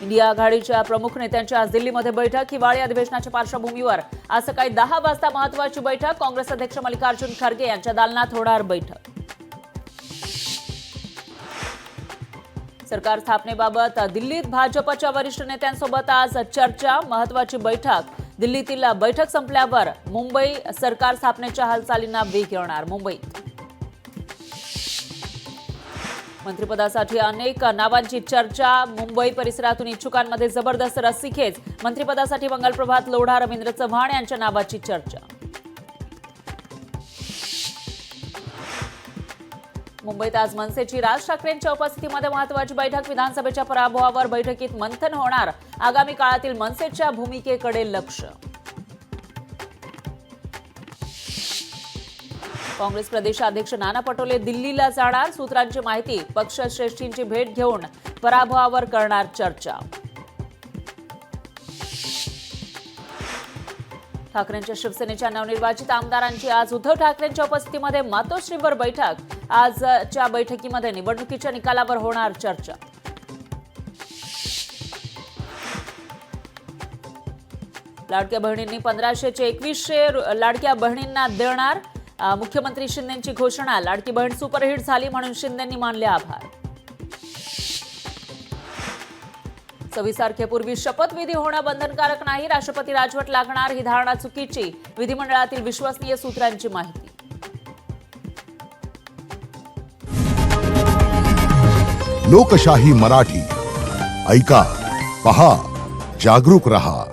India आघाडीच्या प्रमुख नेत्यांची आज दिल्लीमध्ये बैठक. हिवाळी अधिवेशनाच्या पार्श्वभूमीवर आज सकाळी 10 वाजता महत्त्वाची बैठक. काँग्रेस अध्यक्ष मल्लिकार्जुन खरगे यांच्या दालनात होणार बैठक. सरकार स्थापनेबाबत दिल्लीत भाजपच्या वरिष्ठ नेत्यांसोबत आज चर्चा. महत्त्वाची बैठक. दिल्लीतील बैठक संपल्यावर मुंबई सरकार स्थापनेच्या हालचालींना वेग येणार. मुंबईत मंत्रिपदासाठी अनेक नावांची चर्चा. मुंबई परिसरातून इच्छुकांमध्ये जबरदस्त रस्सीखेच. मंत्रिपदासाठी मंगलप्रभात लोढा, रवींद्र चव्हाण यांच्या नावाची चर्चा. मुंबईत आज मनसेची राज ठाकरेंच्या उपस्थितीमध्ये महत्त्वाची बैठक. विधानसभेच्या पराभवावर बैठकीत मंथन होणार. आगामी काळातील मनसेच्या भूमिकेकडे लक्ष. काँग्रेस प्रदेशाध्यक्ष नाना पटोले दिल्लीला जाणार. सूत्रांची माहिती. पक्षश्रेष्ठींची भेट घेऊन पराभवावर करणार चर्चा. ठाकरेंच्या शिवसेनेच्या नवनिर्वाचित आमदारांची आज उद्धव ठाकरेंच्या उपस्थितीमध्ये मातोश्रीवर बैठक. आजच्या बैठकीमध्ये निवडणुकीच्या निकालावर होणार चर्चा. लाडक्या बहिणींनी 1500चे 2100 लाडक्या बहिणींना देणार. मुख्यमंत्री शिंदेंची घोषणा. लाडकी बहीण सुपरहिट झाली म्हणून शिंदेंनी मानले आभार. 26 तारखेपूर्वी शपथविधी होणं बंधनकारक नाही. राष्ट्रपती राजवट लागणार ही धारणा चुकीची. विधिमंडळातील विश्वसनीय सूत्रांची माहिती. लोकशाही मराठी ऐका, पहा, जागरूक रहा.